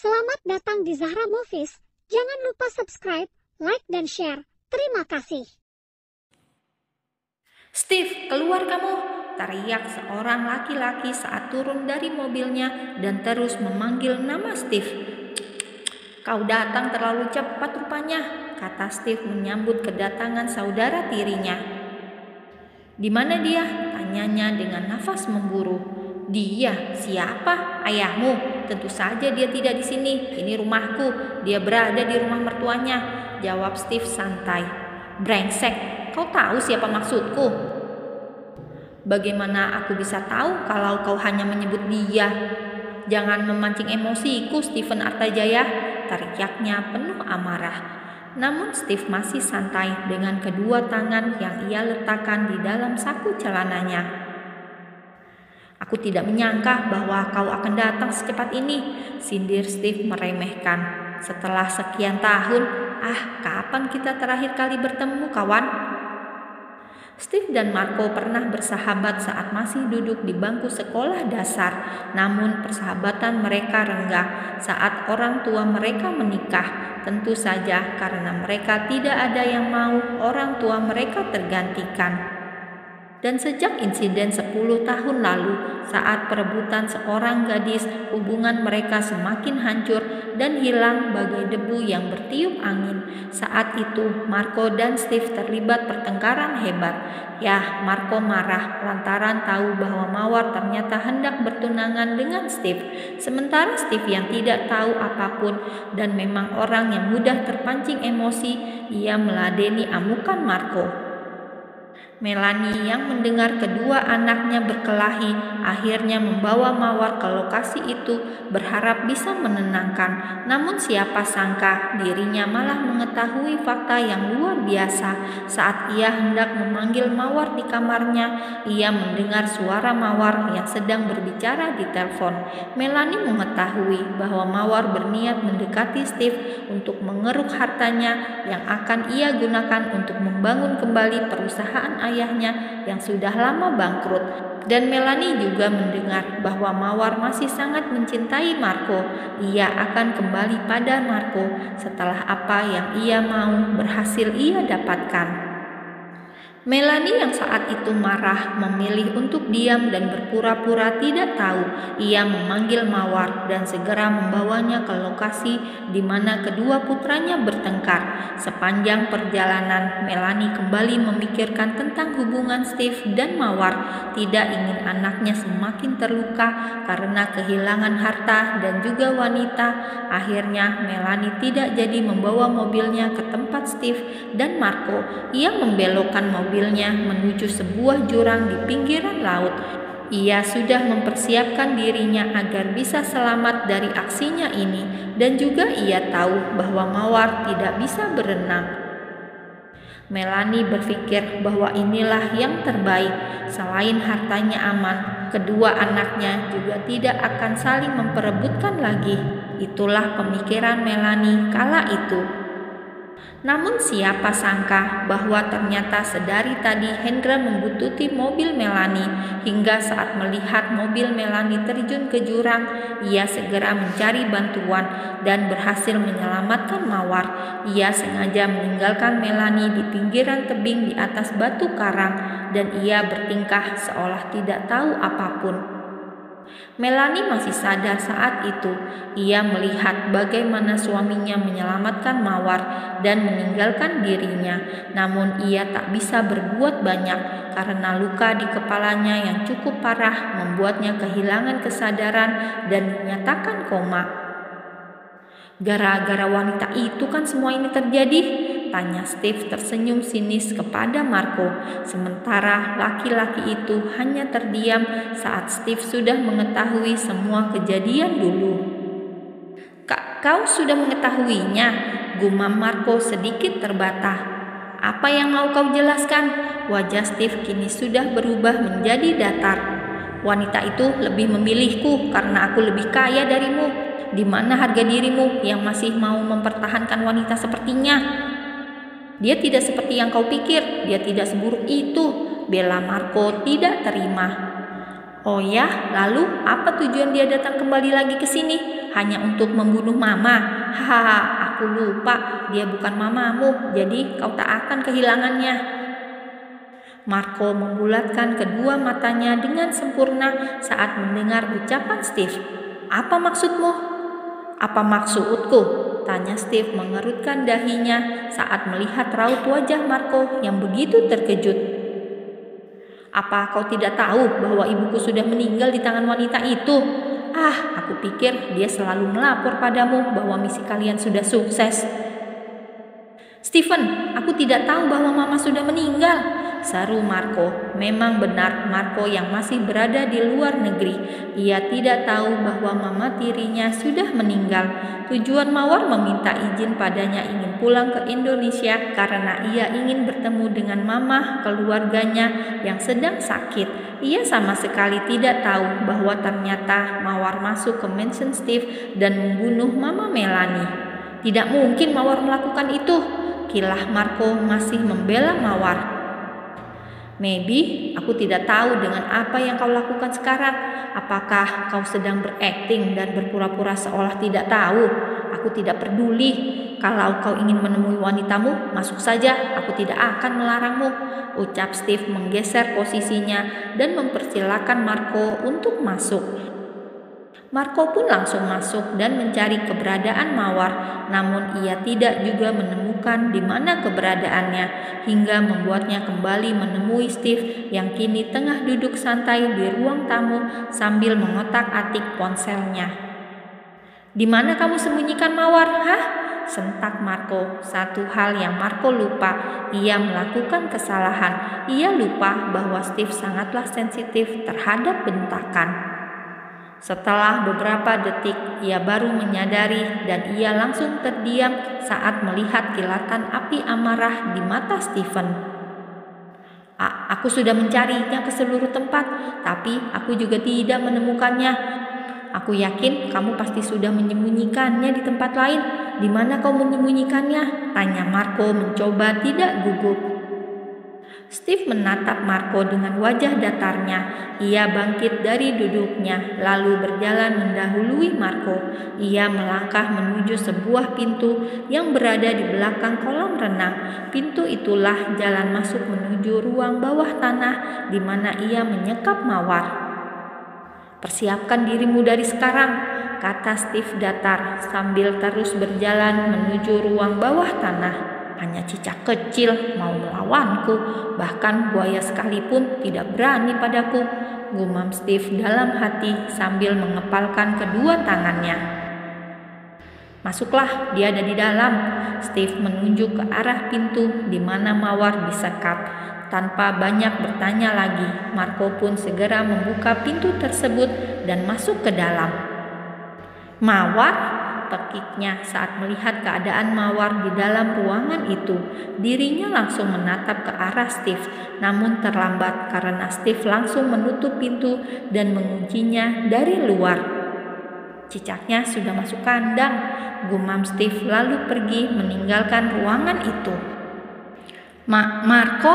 Selamat datang di Zahra Movies. Jangan lupa subscribe, like, dan share. Terima kasih. "Steve, keluar kamu!" teriak seorang laki-laki saat turun dari mobilnya dan terus memanggil nama Steve. "Kau datang terlalu cepat rupanya," kata Steve menyambut kedatangan saudara tirinya. "Di mana dia?" tanyanya dengan nafas memburu. "Dia? Siapa? Ayahmu? Tentu saja dia tidak di sini. Ini rumahku. Dia berada di rumah mertuanya," jawab Steve santai. "Brengsek, kau tahu siapa maksudku?" "Bagaimana aku bisa tahu kalau kau hanya menyebut dia?" "Jangan memancing emosiku, Steven Artajaya," teriaknya penuh amarah. Namun Steve masih santai dengan kedua tangan yang ia letakkan di dalam saku celananya. "Aku tidak menyangka bahwa kau akan datang secepat ini," sindir Steve meremehkan. "Setelah sekian tahun, kapan kita terakhir kali bertemu, kawan?" Steve dan Marco pernah bersahabat saat masih duduk di bangku sekolah dasar. Namun persahabatan mereka renggang saat orang tua mereka menikah. Tentu saja karena mereka tidak ada yang mau orang tua mereka tergantikan. Dan sejak insiden 10 tahun lalu, saat perebutan seorang gadis, hubungan mereka semakin hancur dan hilang bagai debu yang bertiup angin. Saat itu, Marco dan Steve terlibat pertengkaran hebat. Marco marah lantaran tahu bahwa Mawar ternyata hendak bertunangan dengan Steve. Sementara Steve yang tidak tahu apapun dan memang orang yang mudah terpancing emosi, ia meladeni amukan Marco. Melanie yang mendengar kedua anaknya berkelahi akhirnya membawa Mawar ke lokasi itu berharap bisa menenangkan. Namun siapa sangka dirinya malah mengetahui fakta yang luar biasa. Saat ia hendak memanggil Mawar di kamarnya, ia mendengar suara Mawar yang sedang berbicara di telepon. Melanie mengetahui bahwa Mawar berniat mendekati Steve untuk mengeruk hartanya yang akan ia gunakan untuk membangun kembali perusahaan ayahnya yang sudah lama bangkrut. Dan Melanie juga mendengar bahwa Mawar masih sangat mencintai Marco. Ia akan kembali pada Marco setelah apa yang ia mau berhasil ia dapatkan. Melanie yang saat itu marah memilih untuk diam dan berpura-pura tidak tahu. Ia memanggil Mawar dan segera membawanya ke lokasi di mana kedua putranya bertengkar. Sepanjang perjalanan, Melanie kembali memikirkan tentang hubungan Steve dan Mawar. Tidak ingin anaknya semakin terluka karena kehilangan harta dan juga wanita. Akhirnya Melanie tidak jadi membawa mobilnya ke tempat Steve dan Marco. Ia membelokkan mobilnya menuju sebuah jurang di pinggiran laut. Ia sudah mempersiapkan dirinya agar bisa selamat dari aksinya ini, dan juga ia tahu bahwa Mawar tidak bisa berenang. Melanie berpikir bahwa inilah yang terbaik. Selain hartanya aman, kedua anaknya juga tidak akan saling memperebutkan lagi. Itulah pemikiran Melanie kala itu. Namun siapa sangka bahwa ternyata sedari tadi Hendra membuntuti mobil Melanie. Hingga saat melihat mobil Melanie terjun ke jurang, ia segera mencari bantuan dan berhasil menyelamatkan Mawar. Ia sengaja meninggalkan Melanie di pinggiran tebing di atas batu karang dan ia bertingkah seolah tidak tahu apapun. Melanie masih sadar saat itu. Ia melihat bagaimana suaminya menyelamatkan Mawar dan meninggalkan dirinya. Namun ia tak bisa berbuat banyak karena luka di kepalanya yang cukup parah membuatnya kehilangan kesadaran dan dinyatakan koma. "Gara-gara wanita itu kan semua ini terjadi?" tanya Steve tersenyum sinis kepada Marco. Sementara laki-laki itu hanya terdiam saat Steve sudah mengetahui semua kejadian dulu. Kau sudah mengetahuinya?" gumam Marco sedikit terbata. "Apa yang mau kau jelaskan?" Wajah Steve kini sudah berubah menjadi datar. "Wanita itu lebih memilihku karena aku lebih kaya darimu. Di mana harga dirimu yang masih mau mempertahankan wanita sepertinya?" "Dia tidak seperti yang kau pikir. Dia tidak seburuk itu," bela Marco tidak terima. Oh ya, lalu apa tujuan dia datang kembali lagi ke sini? Hanya untuk membunuh Mama? Hahaha, aku lupa, dia bukan mamamu, jadi kau tak akan kehilangannya. Marco membulatkan kedua matanya dengan sempurna saat mendengar ucapan Steve. Apa maksudmu? Apa maksudku? Tanya Steve mengerutkan dahinya saat melihat raut wajah Marco yang begitu terkejut. Apa kau tidak tahu bahwa ibuku sudah meninggal di tangan wanita itu? Aku pikir dia selalu melapor padamu bahwa misi kalian sudah sukses. Stephen, aku tidak tahu bahwa Mama sudah meninggal, saru Marco. Memang benar, Marco yang masih berada di luar negeri. Ia tidak tahu bahwa mama tirinya sudah meninggal. Tujuan Mawar meminta izin padanya ingin pulang ke Indonesia karena ia ingin bertemu dengan mama keluarganya yang sedang sakit. Ia sama sekali tidak tahu bahwa ternyata Mawar masuk ke mansion Steve dan membunuh Mama Melanie. Tidak mungkin Mawar melakukan itu. Kilah Marco masih membela Mawar. Maybe aku tidak tahu dengan apa yang kau lakukan sekarang. Apakah kau sedang berakting dan berpura-pura seolah tidak tahu? Aku tidak peduli. Kalau kau ingin menemui wanitamu, masuk saja. Aku tidak akan melarangmu, ucap Steve menggeser posisinya dan mempersilakan Marco untuk masuk. Marco pun langsung masuk dan mencari keberadaan Mawar, namun ia tidak juga menemukan di mana keberadaannya, hingga membuatnya kembali menemui Steve yang kini tengah duduk santai di ruang tamu sambil mengotak-atik ponselnya. Di mana kamu sembunyikan Mawar, hah? Sentak Marco. Satu hal yang Marco lupa, ia melakukan kesalahan. Ia lupa bahwa Steve sangatlah sensitif terhadap bentakan. Setelah beberapa detik, ia baru menyadari dan ia langsung terdiam saat melihat kilatan api amarah di mata Stephen. Aku sudah mencarinya ke seluruh tempat, tapi aku juga tidak menemukannya. Aku yakin kamu pasti sudah menyembunyikannya di tempat lain. Di mana kau menyembunyikannya? Tanya Marco mencoba tidak gugup. Steve menatap Marco dengan wajah datarnya. Ia bangkit dari duduknya, lalu berjalan mendahului Marco. Ia melangkah menuju sebuah pintu yang berada di belakang kolam renang. Pintu itulah jalan masuk menuju ruang bawah tanah di mana ia menyekap Mawar. Persiapkan dirimu dari sekarang, kata Steve datar sambil terus berjalan menuju ruang bawah tanah. Hanya cicak kecil mau melawanku, bahkan buaya sekalipun tidak berani padaku, gumam Steve dalam hati sambil mengepalkan kedua tangannya. Masuklah, dia ada di dalam. Steve menunjuk ke arah pintu di mana Mawar disekap. Tanpa banyak bertanya lagi, Marco pun segera membuka pintu tersebut dan masuk ke dalam. Mawar, pekiknya saat melihat keadaan Mawar di dalam ruangan itu. Dirinya langsung menatap ke arah Steve, namun terlambat karena Steve langsung menutup pintu dan menguncinya dari luar. Cicaknya sudah masuk kandang, gumam Steve lalu pergi meninggalkan ruangan itu. Marco,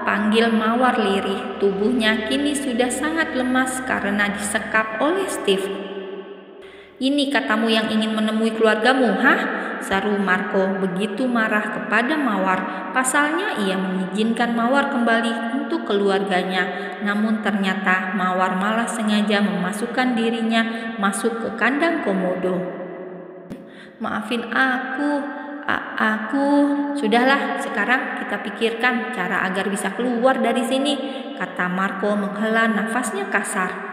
panggil Mawar lirih. Tubuhnya kini sudah sangat lemas karena disekap oleh Steve. Ini katamu yang ingin menemui keluargamu, hah? Saru Marco begitu marah kepada Mawar. Pasalnya ia mengizinkan Mawar kembali untuk keluarganya. Namun ternyata Mawar malah sengaja memasukkan dirinya masuk ke kandang komodo. Maafin aku. Sudahlah, sekarang kita pikirkan cara agar bisa keluar dari sini, kata Marco menghela nafasnya kasar.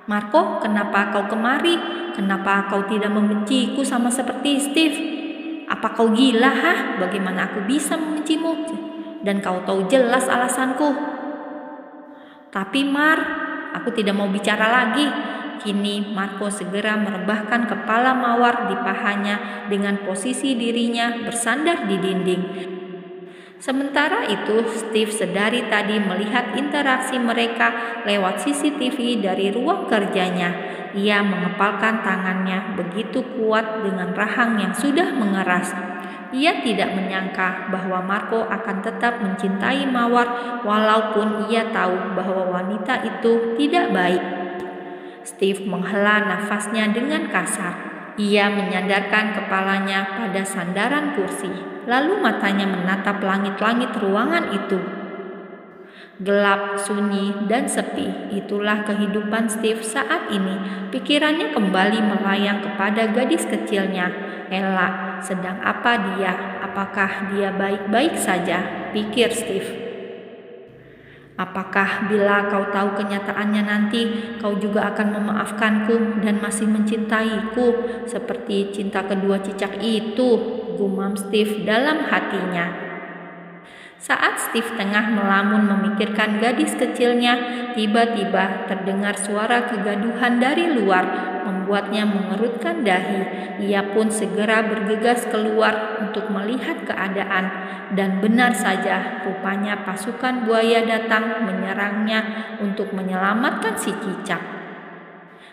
Marco, kenapa kau kemari? Kenapa kau tidak membenciku sama seperti Steve? Apa kau gila, hah? Bagaimana aku bisa membencimu? Dan kau tahu jelas alasanku. Tapi Mar, aku tidak mau bicara lagi. Kini Marco segera merebahkan kepala Mawar di pahanya dengan posisi dirinya bersandar di dinding. Sementara itu, Steve sedari tadi melihat interaksi mereka lewat CCTV dari ruang kerjanya. Ia mengepalkan tangannya begitu kuat dengan rahang yang sudah mengeras. Ia tidak menyangka bahwa Marco akan tetap mencintai Mawar walaupun ia tahu bahwa wanita itu tidak baik. Steve menghela nafasnya dengan kasar. Ia menyandarkan kepalanya pada sandaran kursi, lalu matanya menatap langit-langit ruangan itu. Gelap, sunyi, dan sepi. Itulah kehidupan Steve saat ini. Pikirannya kembali melayang kepada gadis kecilnya, Ella. Sedang apa dia? Apakah dia baik-baik saja? Pikir Steve. Apakah bila kau tahu kenyataannya nanti, kau juga akan memaafkanku dan masih mencintaiku seperti cinta kedua cicak itu? Gumam Steve dalam hatinya. Saat Steve tengah melamun memikirkan gadis kecilnya, tiba-tiba terdengar suara kegaduhan dari luar, membuatnya mengerutkan dahi. Ia pun segera bergegas keluar untuk melihat keadaan, dan benar saja, rupanya pasukan buaya datang menyerangnya untuk menyelamatkan si cicak.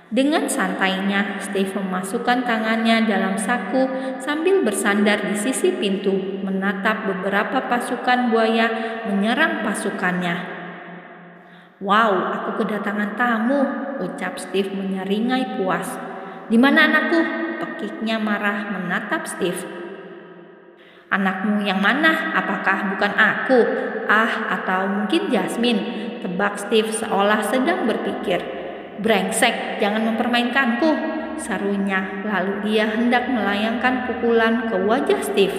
Dengan santainya, Steve memasukkan tangannya dalam saku sambil bersandar di sisi pintu, menatap beberapa pasukan buaya menyerang pasukannya. "Wow, aku kedatangan tamu," ucap Steve menyeringai puas. "Di mana anakku?" Pekiknya marah menatap Steve. "Anakmu yang mana? Apakah bukan aku? Atau mungkin Jasmine?" tebak Steve seolah sedang berpikir. "Brengsek, jangan mempermainkanku," sarunya, lalu ia hendak melayangkan pukulan ke wajah Steve.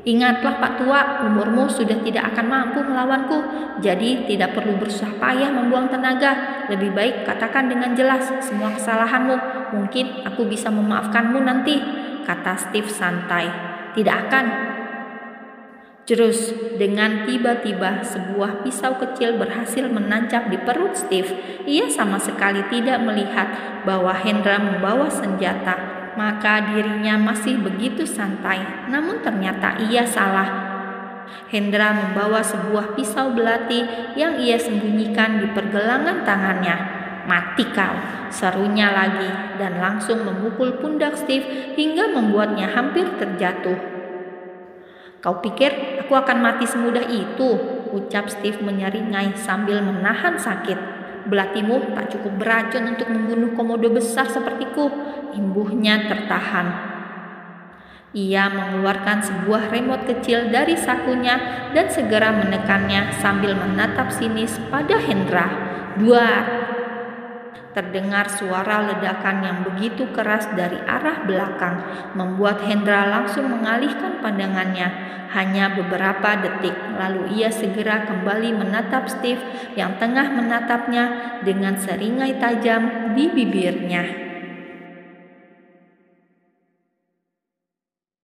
"Ingatlah Pak Tua, umurmu sudah tidak akan mampu melawanku, jadi tidak perlu bersusah payah membuang tenaga. Lebih baik katakan dengan jelas semua kesalahanmu, mungkin aku bisa memaafkanmu nanti," kata Steve santai. "Tidak akan." Jerus, dengan tiba-tiba sebuah pisau kecil berhasil menancap di perut Steve. Ia sama sekali tidak melihat bahwa Hendra membawa senjata, maka dirinya masih begitu santai. Namun ternyata ia salah. Hendra membawa sebuah pisau belati yang ia sembunyikan di pergelangan tangannya. "Mati kau," serunya lagi, dan langsung memukul pundak Steve hingga membuatnya hampir terjatuh. "Kau pikir aku akan mati semudah itu?" ucap Steve menyeringai sambil menahan sakit. "Belatimu tak cukup beracun untuk membunuh komodo besar sepertiku," imbuhnya tertahan. Ia mengeluarkan sebuah remote kecil dari sakunya dan segera menekannya sambil menatap sinis pada Hendra. "Duar!" Terdengar suara ledakan yang begitu keras dari arah belakang, membuat Hendra langsung mengalihkan pandangannya. Hanya beberapa detik, lalu ia segera kembali menatap Steve yang tengah menatapnya dengan seringai tajam di bibirnya.